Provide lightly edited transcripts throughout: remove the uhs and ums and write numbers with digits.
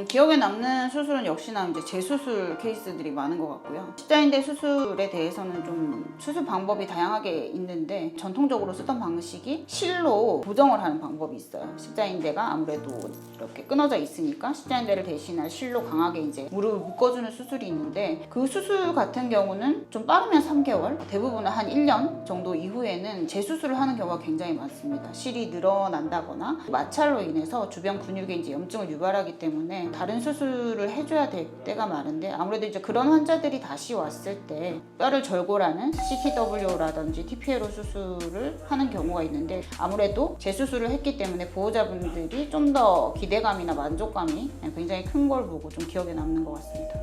기억에 남는 수술은 역시나 이제 재수술 케이스들이 많은 것 같고요. 십자인대 수술에 대해서는 좀 수술 방법이 다양하게 있는데 전통적으로 쓰던 방식이 실로 고정을 하는 방법이 있어요. 십자인대가 아무래도 이렇게 끊어져 있으니까 십자인대를 대신할 실로 강하게 이제 무릎을 묶어주는 수술이 있는데 그 수술 같은 경우는 좀 빠르면 3개월, 대부분은 한 1년 정도 이후에는 재수술을 하는 경우가 굉장히 많습니다. 실이 늘어난다거나 마찰로 인해서 주변 근육에 이제 염증을 유발하기 때문에 다른 수술을 해줘야 될 때가 많은데 아무래도 이제 그런 환자들이 다시 왔을 때 뼈를 절골하는 CTW라든지 TPLO 수술을 하는 경우가 있는데 아무래도 재수술을 했기 때문에 보호자분들이 좀 더 기대감이나 만족감이 굉장히 큰 걸 보고 좀 기억에 남는 것 같습니다.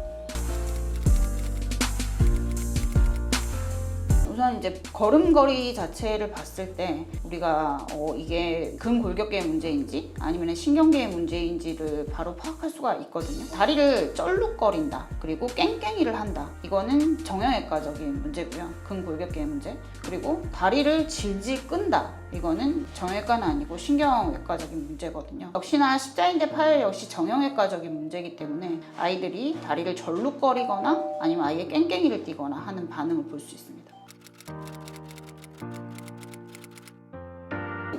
우선 이제 걸음걸이 자체를 봤을 때 우리가 이게 근골격계의 문제인지 아니면 신경계의 문제인지를 바로 파악할 수가 있거든요. 다리를 쩔룩거린다, 그리고 깽깽이를 한다. 이거는 정형외과적인 문제고요. 근골격계의 문제. 그리고 다리를 질질 끈다. 이거는 정형외과는 아니고 신경외과적인 문제거든요. 역시나 십자인대 파열 역시 정형외과적인 문제이기 때문에 아이들이 다리를 절룩거리거나 아니면 아예 깽깽이를 띠거나 하는 반응을 볼 수 있습니다.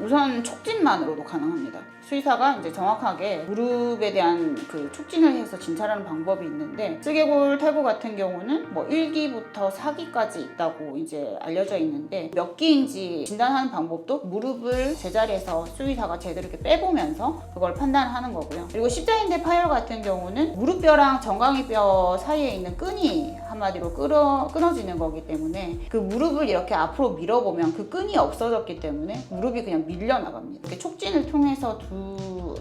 우선 촉진만으로도 가능합니다. 수의사가 이제 정확하게 무릎에 대한 그 촉진을 해서 진찰하는 방법이 있는데 쓰개골 탈구 같은 경우는 뭐 1기부터 4기까지 있다고 이제 알려져 있는데 몇 기인지 진단하는 방법도 무릎을 제자리에서 수의사가 제대로 이렇게 빼보면서 그걸 판단하는 거고요. 그리고 십자인대 파열 같은 경우는 무릎뼈랑 정강이뼈 사이에 있는 끈이 한마디로 끊어지는 거기 때문에 그 무릎을 이렇게 앞으로 밀어보면 그 끈이 없어졌기 때문에 무릎이 그냥 밀려나갑니다. 이렇게 촉진을 통해서 두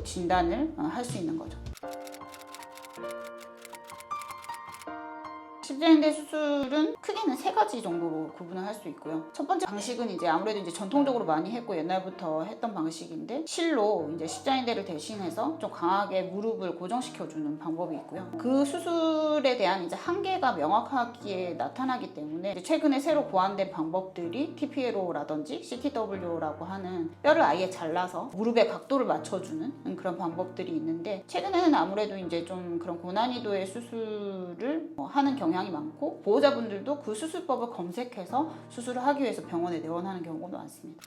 진단을 할 수 있는 거죠. 십자인대 수술은 크게는 3가지 정도로 구분을 할 수 있고요. 첫 번째 방식은 이제 아무래도 이제 전통적으로 많이 했고 옛날부터 했던 방식인데 실로 이제 십자인대를 대신해서 좀 강하게 무릎을 고정시켜주는 방법이 있고요. 그 수술에 대한 이제 한계가 명확하게 나타나기 때문에 이제 최근에 새로 고안된 방법들이 TPLO라든지 CTW라고 하는 뼈를 아예 잘라서 무릎의 각도를 맞춰주는 그런 방법들이 있는데 최근에는 아무래도 이제 좀 그런 고난이도의 수술을 하는 경향이 많고 보호자분들도 그 수술법을 검색해서 수술을 하기 위해서 병원에 내원하는 경우가 많습니다.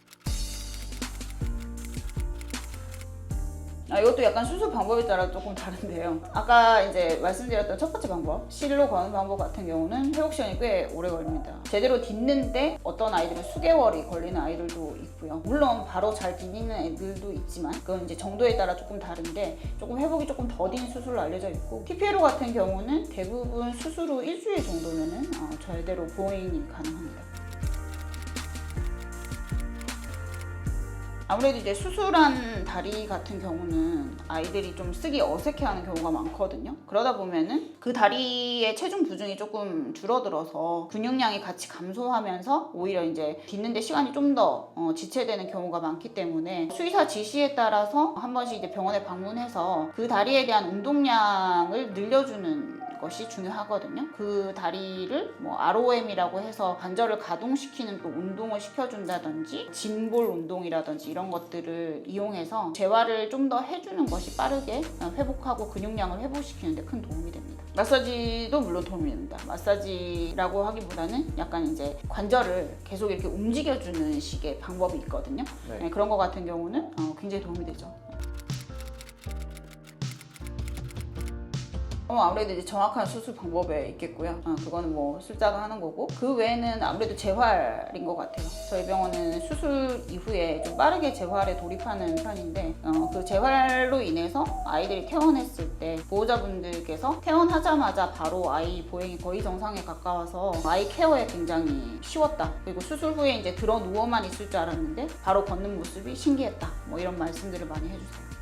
이것도 약간 수술 방법에 따라 조금 다른데요. 아까 이제 말씀드렸던 첫 번째 방법, 실로 거는 방법 같은 경우는 회복 시간이 꽤 오래 걸립니다. 제대로 딛는데 어떤 아이들은 수개월이 걸리는 아이들도 있고요. 물론 바로 잘 딛는 애들도 있지만 그건 이제 정도에 따라 조금 다른데 조금 회복이 조금 더딘 수술로 알려져 있고 TPLO 같은 경우는 대부분 수술 후 일주일 정도면은 제대로 보행이 가능합니다. 아무래도 이제 수술한 다리 같은 경우는 아이들이 좀 쓰기 어색해하는 경우가 많거든요. 그러다 보면은 그 다리의 체중 부중이 조금 줄어들어서 근육량이 같이 감소하면서 오히려 이제 딛는데 시간이 좀 더 지체되는 경우가 많기 때문에 수의사 지시에 따라서 한 번씩 이제 병원에 방문해서 그 다리에 대한 운동량을 늘려주는 것이 중요하거든요. 그 다리를 뭐 ROM이라고 해서 관절을 가동시키는 또 운동을 시켜준다든지 짐볼 운동이라든지 이런 것들을 이용해서 재활을 좀 더 해주는 것이 빠르게 회복하고 근육량을 회복시키는 데 큰 도움이 됩니다. 마사지도 물론 도움이 됩니다. 마사지라고 하기보다는 약간 이제 관절을 계속 이렇게 움직여주는 식의 방법이 있거든요. 네, 그런 거 같은 경우는 굉장히 도움이 되죠. 아무래도 이제 정확한 수술 방법에 있겠고요. 그거는 뭐 술자가 하는 거고 그 외에는 아무래도 재활인 것 같아요. 저희 병원은 수술 이후에 좀 빠르게 재활에 돌입하는 편인데 그 재활로 인해서 아이들이 퇴원했을 때 보호자분들께서 퇴원하자마자 바로 아이 보행이 거의 정상에 가까워서 아이 케어에 굉장히 쉬웠다. 그리고 수술 후에 이제 들어 누워만 있을 줄 알았는데 바로 걷는 모습이 신기했다. 뭐 이런 말씀들을 많이 해주세요.